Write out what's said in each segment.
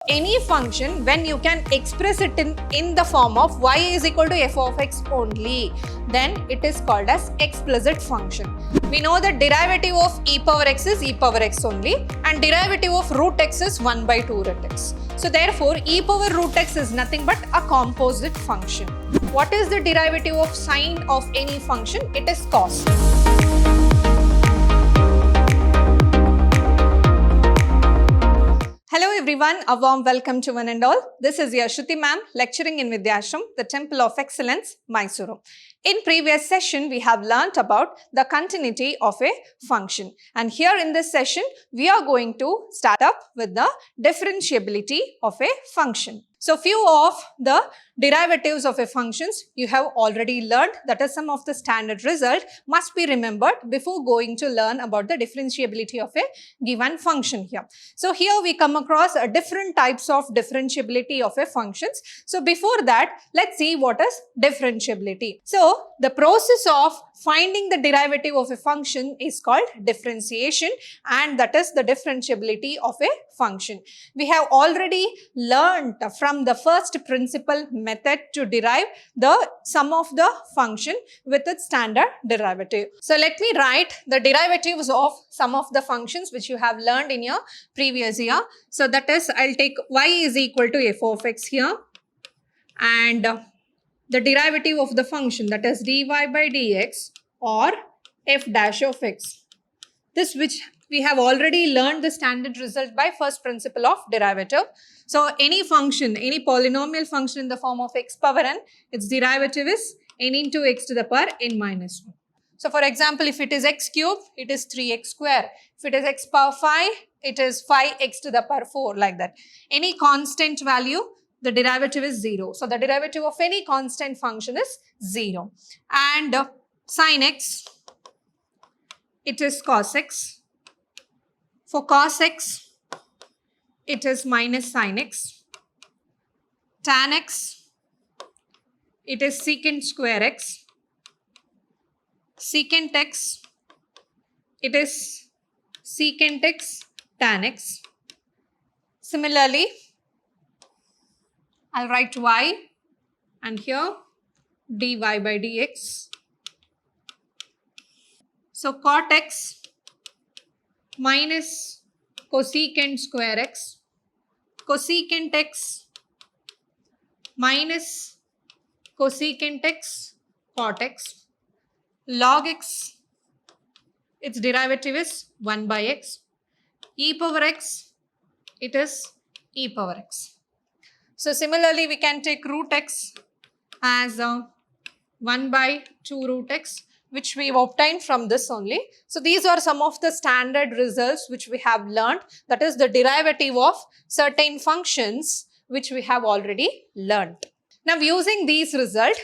Any function when you can express it in the form of y is equal to f of x only, then it is called as explicit function. We know that derivative of e power x is e power x only and derivative of root x is 1 by 2 root x. So therefore e power root x is nothing but a composite function. What is the derivative of sine of any function? It is cos. Hello everyone, a warm welcome to one and all. This is your Shruti ma'am lecturing in Vidhyaashram, the Temple of Excellence, Mysuru. In previous session, we have learnt about the continuity of a function. And here in this session, we are going to start up with the differentiability of a function. So few of the derivatives of a functions you have already learned, that is some of the standard result must be remembered before going to learn about the differentiability of a given function here. So here we come across different types of differentiability of a functions. So before that, let's see what is differentiability. So the process of finding the derivative of a function is called differentiation, and that is the differentiability of a function. We have already learned from the first principle method to derive the sum of the function with its standard derivative. So let me write the derivatives of some of the functions which you have learned in your previous year. So that is, I'll take y is equal to f of x here, and the derivative of the function, that is dy by dx or f dash of x. This which we have already learned the standard result by first principle of derivative. So any function, any polynomial function in the form of x power n, its derivative is n into x to the power n minus 1. So for example, if it is x cube, it is 3x square. If it is x power 5, it is 5x to the power 4, like that. Any constant value, the derivative is 0. So the derivative of any constant function is 0. And sin x, it is cos x. For cos x, it is minus sin x. Tan x, it is secant square x. Secant x, it is secant x tan x. Similarly, I'll write y and here dy by dx. So cot x minus cosecant square x, cosecant x minus cosecant x cot x, log x, its derivative is 1 by x, e power x, it is e power x. So similarly, we can take root x as 1 by 2 root x, which we have obtained from this only. So these are some of the standard results which we have learned, that is the derivative of certain functions which we have already learned. Now using these results,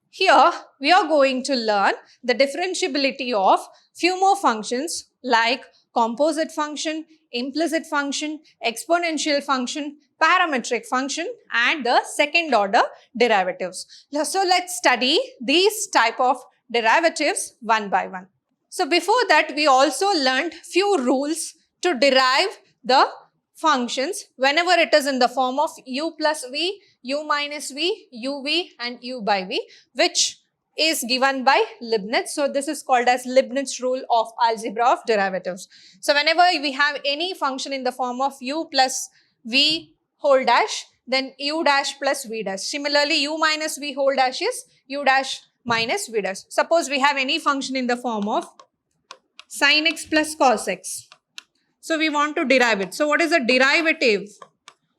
here we are going to learn the differentiability of few more functions like composite function, implicit function, exponential function, parametric function, and the second order derivatives. So let's study these type of derivatives one by one. So before that, we also learned few rules to derive the functions whenever it is in the form of u plus v, u minus v, uv and u by v, which is given by Leibniz. So this is called as Leibniz rule of algebra of derivatives. So whenever we have any function in the form of u plus v whole dash, then u dash plus v dash. Similarly, u minus v whole dash is u dash minus v dash. Suppose we have any function in the form of sin x plus cos x. So we want to derive it. So what is the derivative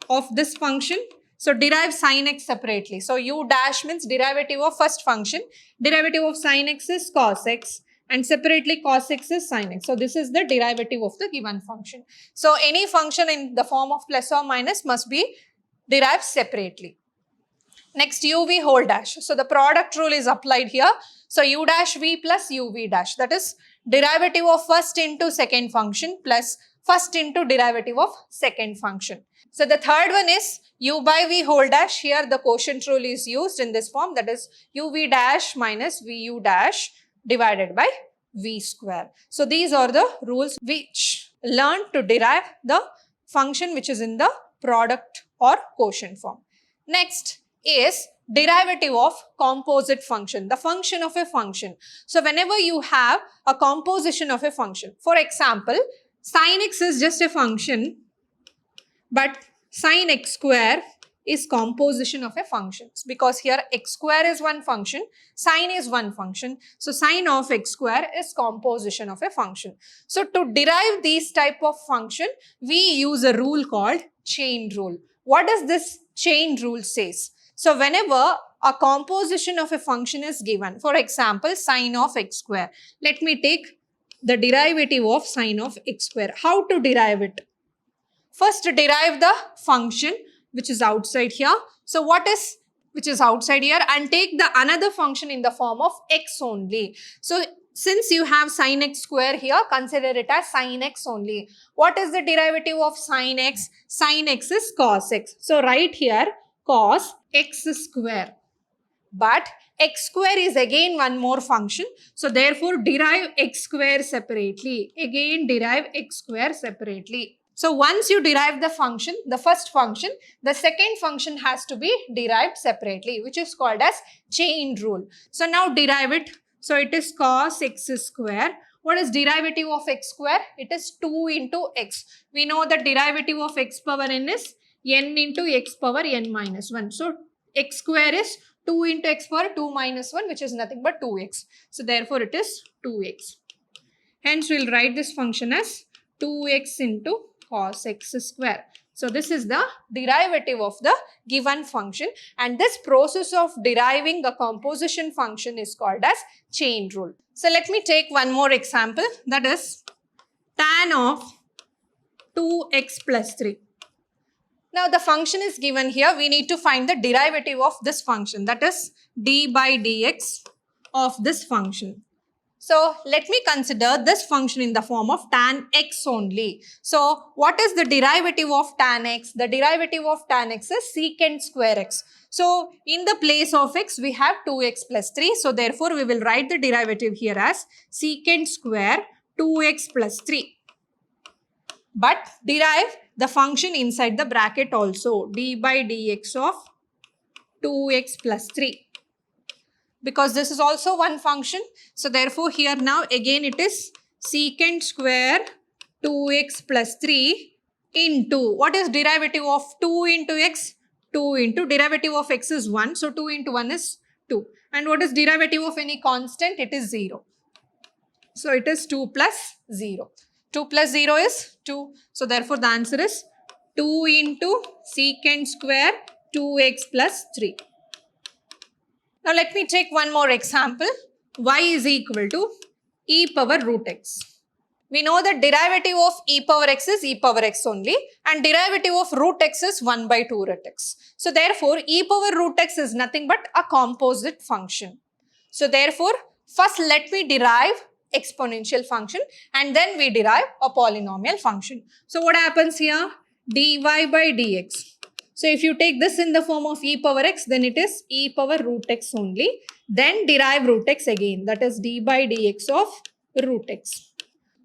of this function? So derive sin x separately. So u dash means derivative of first function. Derivative of sin x is cos x, and separately cos x is sin x. So this is the derivative of the given function. So any function in the form of plus or minus must be derived separately. Next, uv whole dash. So the product rule is applied here. So u dash v plus uv dash, that is derivative of first into second function plus first into derivative of second function. So the third one is u by v whole dash. Here the quotient rule is used in this form, that is uv dash minus vu dash divided by v square. So these are the rules which learn to derive the function which is in the product or quotient form. Next is derivative of composite function, the function of a function. So whenever you have a composition of a function, for example, sin x is just a function, but sin x square is composition of a function, because here x square is one function, sin is one function. So sin of x square is composition of a function. So to derive these type of function, we use a rule called chain rule. What does this chain rule says? So whenever a composition of a function is given, for example, sin of x square, let me take the derivative of sin of x square. How to derive it? First, derive the function which is outside here. So what is which is outside here, and take the another function in the form of x only. So since you have sin x square here, consider it as sin x only. What is the derivative of sin x? Sin x is cos x. So write here cos x square. But x square is again one more function. So therefore derive x square separately. Again derive x square separately. So once you derive the function, the first function, the second function has to be derived separately, which is called as chain rule. So now derive it. So it is cos x square. What is derivative of x square? It is 2 into x. We know the derivative of x power n is n into x power n minus 1. So x square is 2 into x power 2 minus 1, which is nothing but 2x. So therefore it is 2x. Hence we will write this function as 2x into cos x square. So this is the derivative of the given function, and this process of deriving a composition function is called as chain rule. So let me take one more example, that is tan of 2x plus 3. Now the function is given here. We need to find the derivative of this function, that is d by dx of this function. So let me consider this function in the form of tan x only. So what is the derivative of tan x? The derivative of tan x is secant square x. So in the place of x, we have 2x plus 3. So therefore we will write the derivative here as secant square 2x plus 3. But derive the function inside the bracket also, d by dx of 2x plus 3. Because this is also one function. So therefore here now again it is secant square 2x plus 3 into, what is derivative of 2 into x? 2 into derivative of x is 1. So 2 into 1 is 2. And what is derivative of any constant? It is 0. So it is 2 plus 0. 2 plus 0 is 2. So therefore the answer is 2 into secant square 2x plus 3. Now let me take one more example. Y is equal to e power root x. We know that derivative of e power x is e power x only, and derivative of root x is 1 by 2 root x. So therefore e power root x is nothing but a composite function. So therefore first let me derive exponential function, and then we derive a polynomial function. So what happens here? Dy by dx. So if you take this in the form of e power x, then it is e power root x only. Then derive root x again, that is d by dx of root x.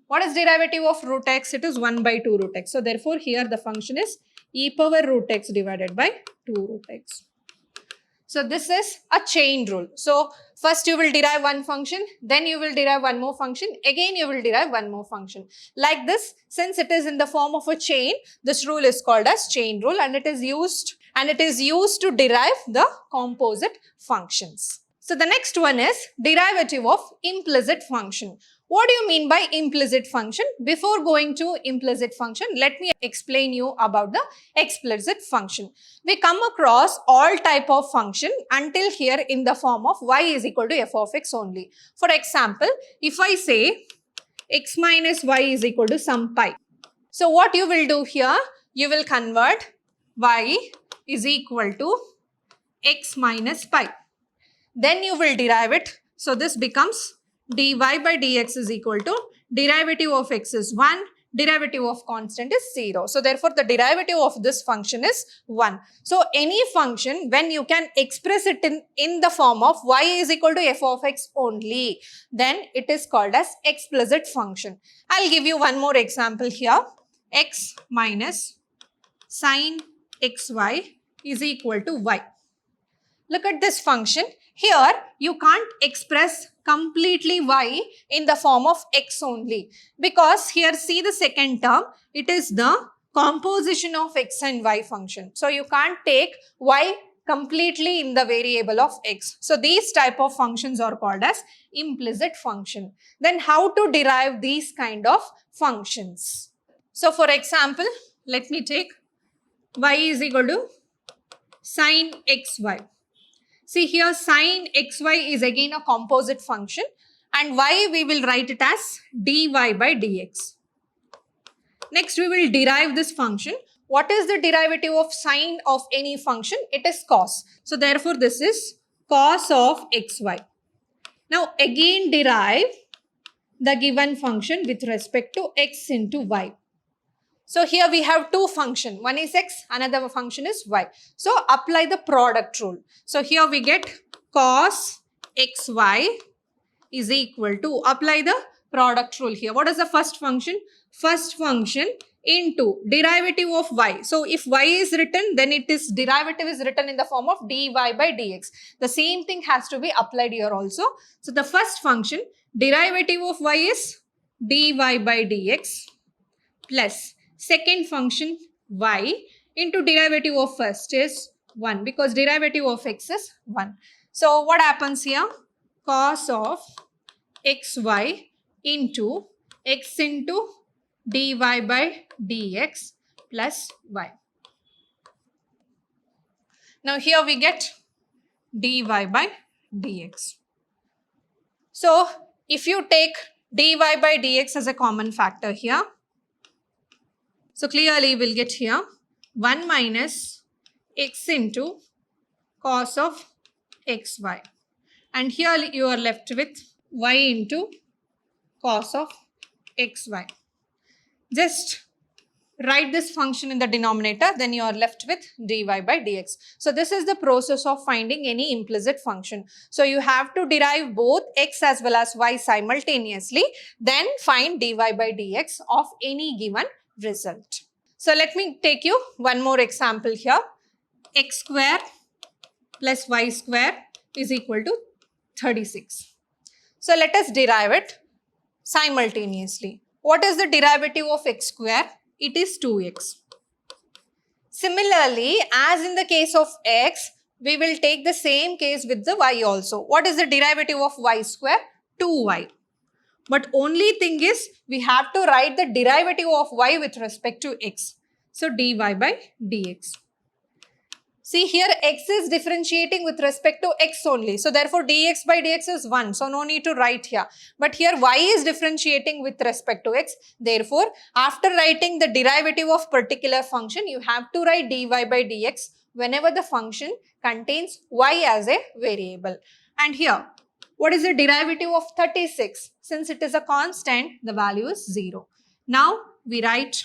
What is derivative of root x? It is 1 by 2 root x. So therefore here the function is e power root x divided by 2 root x. So this is a chain rule. So first you will derive one function, then you will derive one more function, again you will derive one more function. Like this, since it is in the form of a chain, this rule is called as chain rule, and it is used to derive the composite functions. So the next one is derivative of implicit function. What do you mean by implicit function? Before going to implicit function, let me explain you about the explicit function. We come across all type of function until here in the form of y is equal to f of x only. For example, if I say x minus y is equal to some pi. So what you will do here, you will convert y is equal to x minus pi. Then you will derive it. So this becomes dy by dx is equal to derivative of x is 1, derivative of constant is 0. So therefore the derivative of this function is 1. So any function, when you can express it in the form of y is equal to f of x only, then it is called as explicit function. I'll give you one more example here. X minus sine xy is equal to y. Look at this function. Here, you can't express completely y in the form of x only, because here see the second term, it is the composition of x and y function. So, you can't take y completely in the variable of x. So, these type of functions are called as implicit function. Then how to derive these kind of functions? So, for example, let me take y is equal to sine xy. See here, sine xy is again a composite function, and y we will write it as dy by dx. Next, we will derive this function. What is the derivative of sine of any function? It is cos. So, therefore, this is cos of xy. Now, again derive the given function with respect to x into y. So, here we have two functions. One is x, another function is y. So, apply the product rule. So, here we get cos xy is equal to, apply the product rule here. What is the first function? First function into derivative of y. So, if y is written, then it is derivative is written in the form of dy by dx. The same thing has to be applied here also. So, the first function, derivative of y is dy by dx plus second function y into derivative of first is 1, because derivative of x is 1. So, what happens here? Cos of xy into x into dy by dx plus y. Now, here we get dy by dx. So, if you take dy by dx as a common factor here, so clearly we'll get here 1 minus x into cos of xy. And here you are left with y into cos of xy. Just write this function in the denominator, then you are left with dy by dx. So, this is the process of finding any implicit function. So, you have to derive both x as well as y simultaneously, then find dy by dx of any given result. So, let me take you one more example here. X square plus y square is equal to 36. So, let us derive it simultaneously. What is the derivative of x square? It is 2x. Similarly, as in the case of x, we will take the same case with the y also. What is the derivative of y square? 2y. But only thing is, we have to write the derivative of y with respect to x. So, dy by dx. See here, x is differentiating with respect to x only. So, therefore, dx by dx is 1. So, no need to write here. But here, y is differentiating with respect to x. Therefore, after writing the derivative of particular function, you have to write dy by dx whenever the function contains y as a variable. And here, what is the derivative of 36? Since it is a constant, the value is 0. Now, we write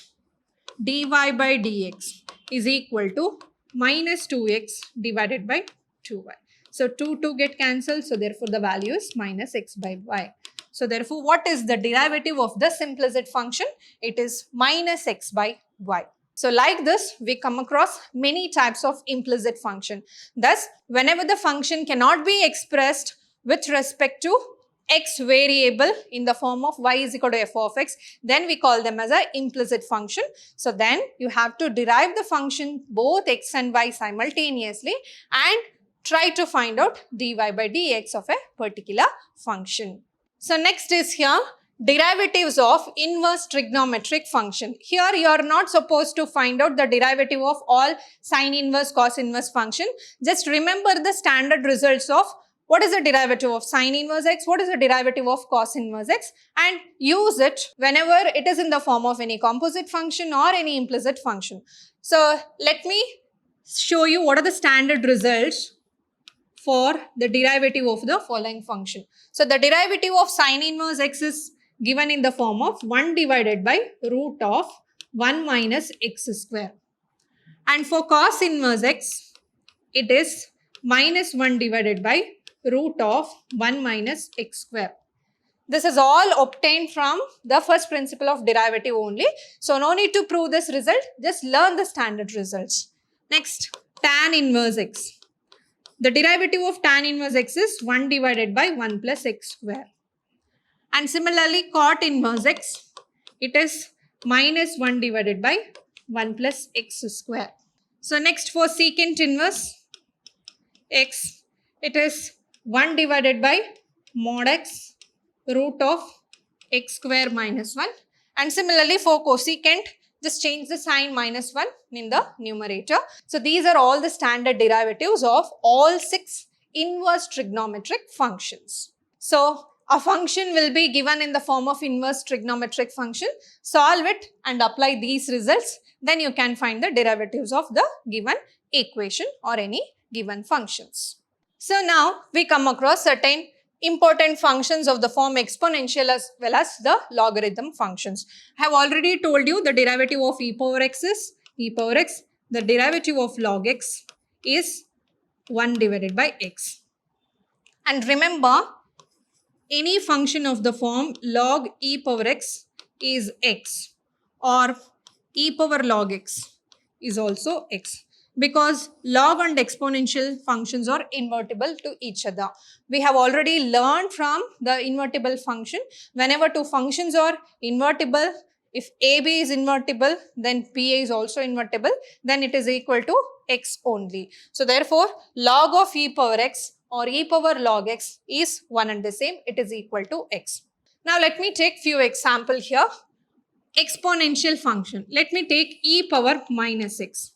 dy by dx is equal to minus 2x divided by 2y. So, 2 get cancelled. So, therefore, the value is minus x by y. So, therefore, what is the derivative of this implicit function? It is minus x by y. So, like this, we come across many types of implicit function. Thus, whenever the function cannot be expressed with respect to x variable in the form of y is equal to f of x, then we call them as an implicit function. So, then you have to derive the function both x and y simultaneously and try to find out dy by dx of a particular function. So, next is here derivatives of inverse trigonometric function. Here you are not supposed to find out the derivative of all sine inverse, cos inverse function. Just remember the standard results of what is the derivative of sine inverse x, what is the derivative of cos inverse x, and use it whenever it is in the form of any composite function or any implicit function. So, let me show you what are the standard results for the derivative of the following function. So, the derivative of sine inverse x is given in the form of 1 divided by root of 1 minus x square. And for cos inverse x, it is minus 1 divided by root of 1 minus x square. This is all obtained from the first principle of derivative only. So no need to prove this result, just learn the standard results. Next, tan inverse x. The derivative of tan inverse x is 1 divided by 1 plus x square. And similarly, cot inverse x, it is minus 1 divided by 1 plus x square. So next, for secant inverse x, it is 1 divided by mod x root of x square minus 1. And similarly, for cosecant, just change the sign minus 1 in the numerator. So these are all the standard derivatives of all 6 inverse trigonometric functions. So a function will be given in the form of inverse trigonometric function. Solve it and apply these results. Then you can find the derivatives of the given equation or any given functions. So now we come across certain important functions of the form exponential as well as the logarithm functions. I have already told you the derivative of e power x is e power x. The derivative of log x is 1 divided by x. And remember, any function of the form log e power x is x or e power log x is also x, because log and exponential functions are invertible to each other. We have already learned from the invertible function. Whenever two functions are invertible, if AB is invertible, then PA is also invertible, then it is equal to x only. So therefore, log of e power x or e power log x is one and the same. It is equal to x. Now let me take few examples here. Exponential function. Let me take e power minus x.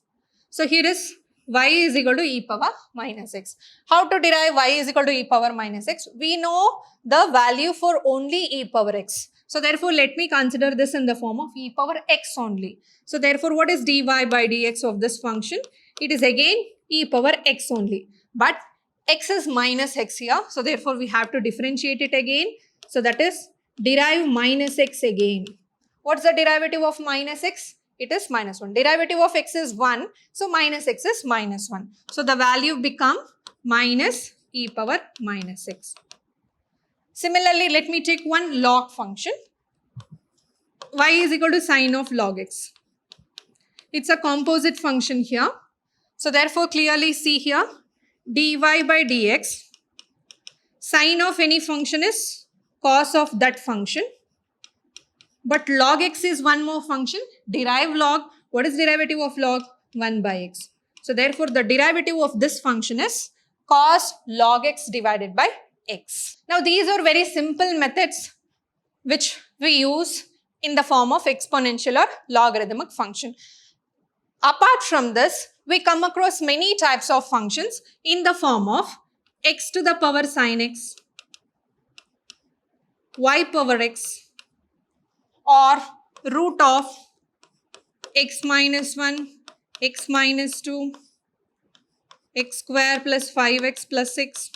So here is y is equal to e power minus x. How to derive y is equal to e power minus x? We know the value for only e power x. So therefore, let me consider this in the form of e power x only. So therefore, what is dy by dx of this function? It is again e power x only. But x is minus x here. So therefore, we have to differentiate it again. So that is derive minus x again. What's the derivative of minus x? It is minus 1. Derivative of x is 1. So minus x is minus 1. So the value become minus e power minus x. Similarly, let me take one log function. Y is equal to sine of log x. It's a composite function here. So therefore, clearly see here, dy by dx, sine of any function is cos of that function. But log x is one more function. Derive log. What is derivative of log? 1 by x. So therefore, the derivative of this function is cos log x divided by x. Now these are very simple methods which we use in the form of exponential or logarithmic function. Apart from this, we come across many types of functions in the form of x to the power sine x, y power x, or root of x minus 1, x minus 2, x square plus 5x plus 6.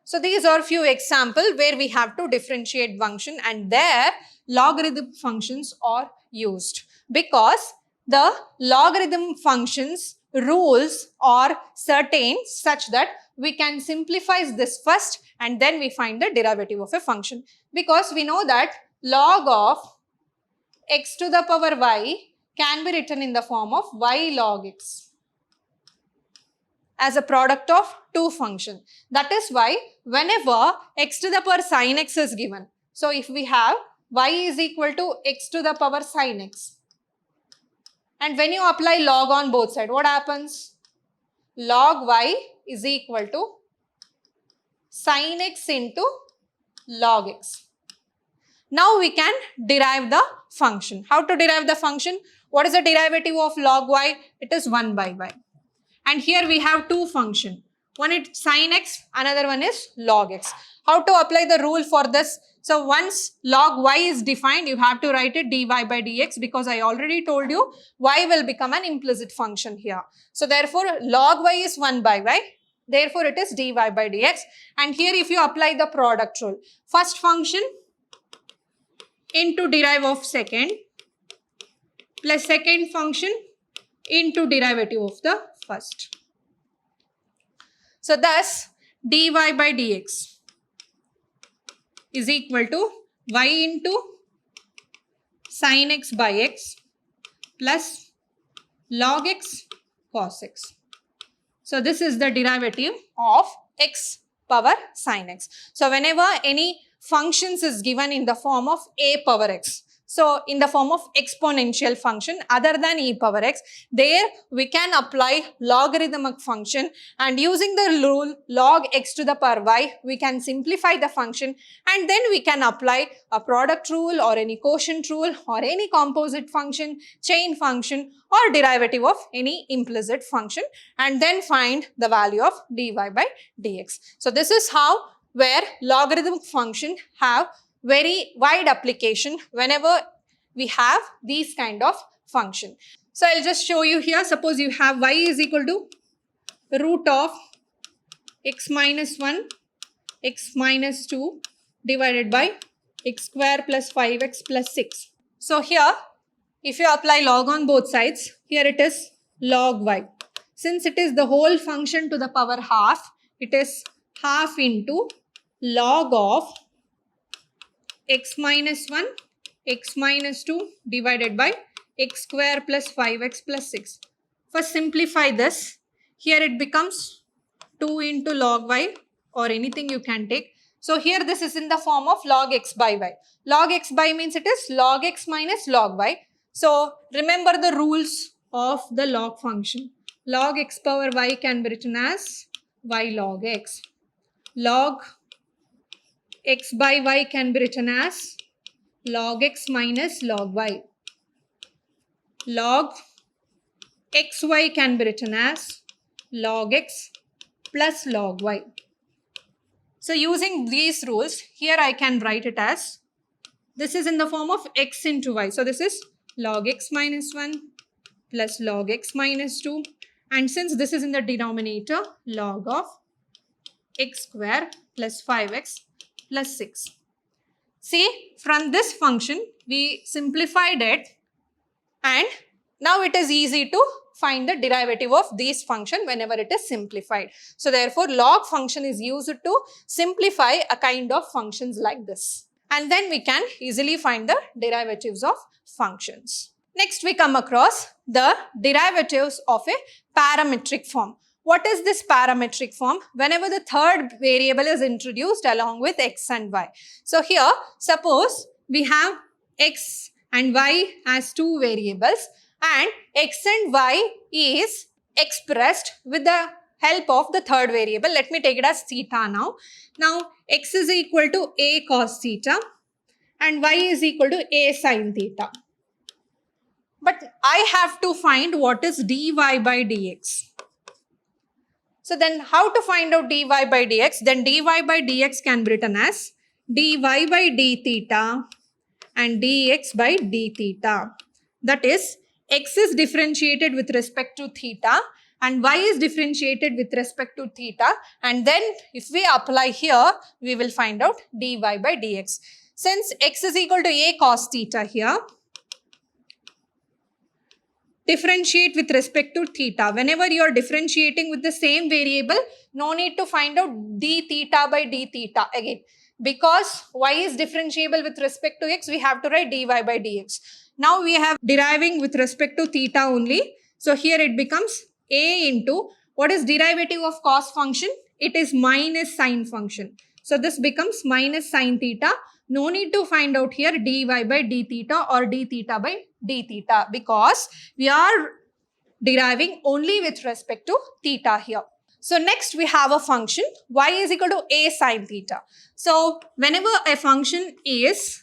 So these are few examples where we have to differentiate function and there logarithm functions are used, because the logarithm functions rules are certain such that we can simplify this first and then we find the derivative of a function, because we know that log of x to the power y can be written in the form of y log x as a product of two functions. That is why whenever x to the power sine x is given, so if we have y is equal to x to the power sine x, and when you apply log on both sides, what happens? Log y is equal to sine x into log x. Now we can derive the function. How to derive the function? What is the derivative of log y? It is 1 by y. And here we have two functions. One is sine x, another one is log x. How to apply the rule for this? So once log y is defined, you have to write it dy by dx, because I already told you y will become an implicit function here. So therefore log y is 1 by y. Therefore it is dy by dx. And here if you apply the product rule, first function into derivative of second plus second function into derivative of the first. So thus dy by dx is equal to y into sin x by x plus log x cos x. So this is the derivative of x power sin x. So whenever any functions is given in the form of a power x, so in the form of exponential function other than e power x, there we can apply logarithmic function, and using the rule log x to the power y, we can simplify the function, and then we can apply a product rule or any quotient rule or any composite function, chain function or derivative of any implicit function, and then find the value of dy by dx. So this is how where logarithmic function have very wide application whenever we have these kind of function. So I'll just show you here. Suppose you have y is equal to root of x minus 1, x minus 2 divided by x square plus 5x plus 6. So here, if you apply log on both sides, here it is log y. Since it is the whole function to the power half, it is half into log of x minus 1, x minus 2 divided by x square plus 5x plus 6. First simplify this. Here it becomes 2 into log y, or anything you can take. So here this is in the form of log x by y. Log x by means it is log x minus log y. So remember the rules of the log function. Log x power y can be written as y log x. Log x by y can be written as log x minus log y. Log xy can be written as log x plus log y. So using these rules, here I can write it as, this is in the form of x into y. So this is log x minus 1 plus log x minus 2. And since this is in the denominator, log of x square plus 5x plus 6. See, from this function, we simplified it, and now it is easy to find the derivative of this function whenever it is simplified. So therefore, log function is used to simplify a kind of functions like this. And then we can easily find the derivatives of functions. Next, we come across the derivatives of a parametric form. What is this parametric form? Whenever the third variable is introduced along with x and y. So here, suppose we have x and y as two variables, and x and y is expressed with the help of the third variable. Let me take it as theta now. Now, x is equal to a cos theta and y is equal to a sin theta. But I have to find what is dy by dx. So then how to find out dy by dx? Then dy by dx can be written as dy by d theta and dx by d theta. That is, x is differentiated with respect to theta and y is differentiated with respect to theta. And then if we apply here, we will find out dy by dx. Since x is equal to a cos theta here, differentiate with respect to theta. Whenever you are differentiating with the same variable, no need to find out d theta by d theta again. Because y is differentiable with respect to x, we have to write dy by dx. Now we have deriving with respect to theta only. So here it becomes a into, what is derivative of cos function? It is minus sine function. So this becomes minus sine theta. No need to find out here dy by d theta or d theta by d theta, because we are deriving only with respect to theta here. So next we have a function y is equal to a sin theta. So whenever a function is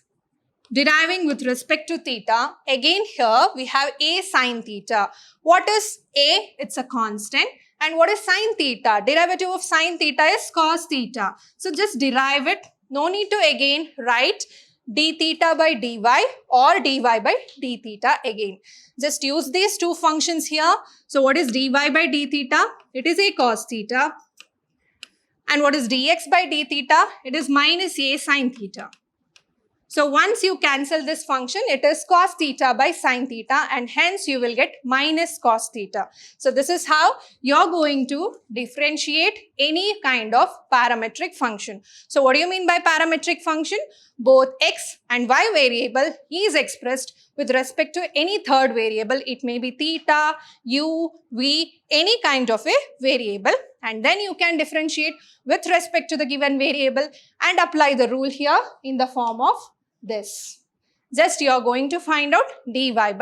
deriving with respect to theta, again here we have a sin theta. What is a? It's a constant. And what is sin theta? Derivative of sin theta is cos theta. So just derive it. No need to again write d theta by dy or dy by d theta again. Just use these two functions here. So what is dy by d theta? It is a cos theta. And what is dx by d theta? It is minus a sin theta. So once you cancel this function, it is cos theta by sin theta, and hence you will get minus cos theta. So this is how you're going to differentiate any kind of parametric function. So what do you mean by parametric function? Both x and y variable is expressed with respect to any third variable. It may be theta, u, v, any kind of a variable, and then you can differentiate with respect to the given variable and apply the rule here in the form of this. Just you are going to find out dy by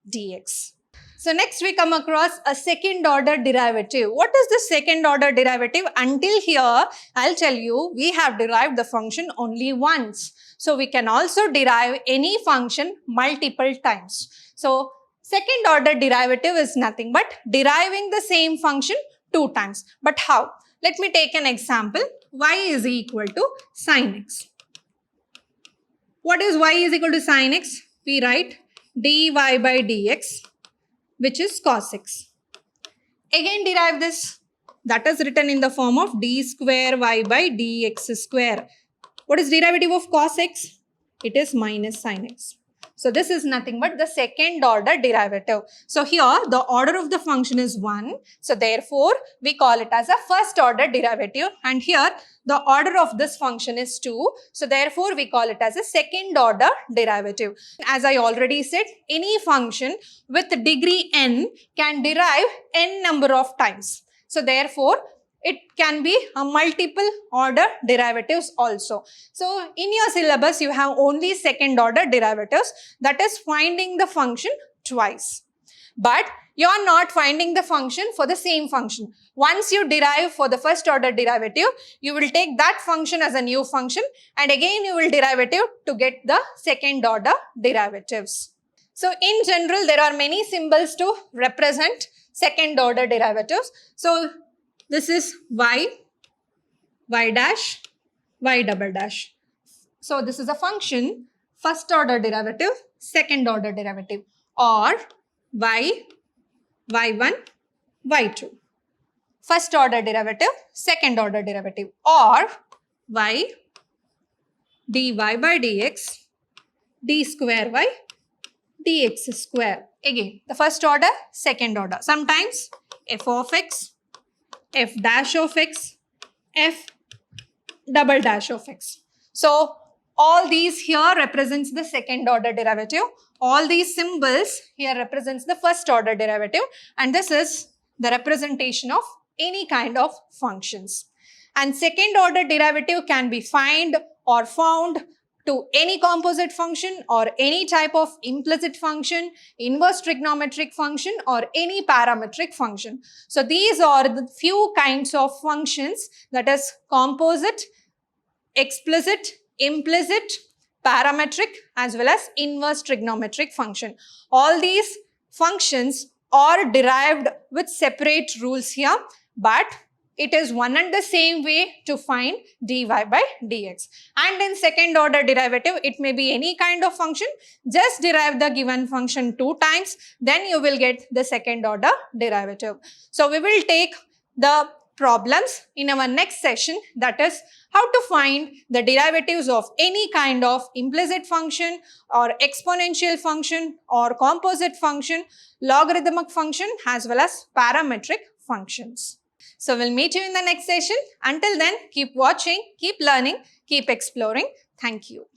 dx. So next we come across a second order derivative. What is the second order derivative? Until here, I'll tell you, we have derived the function only once. So we can also derive any function multiple times. So second order derivative is nothing but deriving the same function two times. But how? Let me take an example. Y is equal to sin x. What is y is equal to sin x? We write dy by dx, which is cos x. Again derive this. That is written in the form of d square y by dx square. What is derivative of cos x? It is minus sin x. So this is nothing but the second order derivative. So here the order of the function is 1. So therefore we call it as a first order derivative, and here the order of this function is 2. So therefore we call it as a second order derivative. As I already said, any function with degree n can derive n number of times. So therefore it can be a multiple order derivatives also. So in your syllabus, you have only second order derivatives, that is finding the function twice. But you are not finding the function for the same function. Once you derive for the first order derivative, you will take that function as a new function, and again you will derivative to get the second order derivatives. So in general, there are many symbols to represent second order derivatives. So this is y, y dash, y double dash. So this is a function, first order derivative, second order derivative, or y, y1, y2. First order derivative, second order derivative, or y dy by dx, d square y, dx square. Again, the first order, second order. Sometimes f of x, f dash of x, f double dash of x. So all these here represents the second order derivative. All these symbols here represents the first order derivative, and this is the representation of any kind of functions. And second order derivative can be found to any composite function or any type of implicit function, inverse trigonometric function, or any parametric function. So these are the few kinds of functions, that is composite, explicit, implicit, parametric, as well as inverse trigonometric function. All these functions are derived with separate rules here, but it is one and the same way to find dy by dx. And in second order derivative, it may be any kind of function. Just derive the given function two times, then you will get the second order derivative. So we will take the problems in our next session, that is how to find the derivatives of any kind of implicit function or exponential function or composite function, logarithmic function, as well as parametric functions. So we'll meet you in the next session. Until then, keep watching, keep learning, keep exploring. Thank you.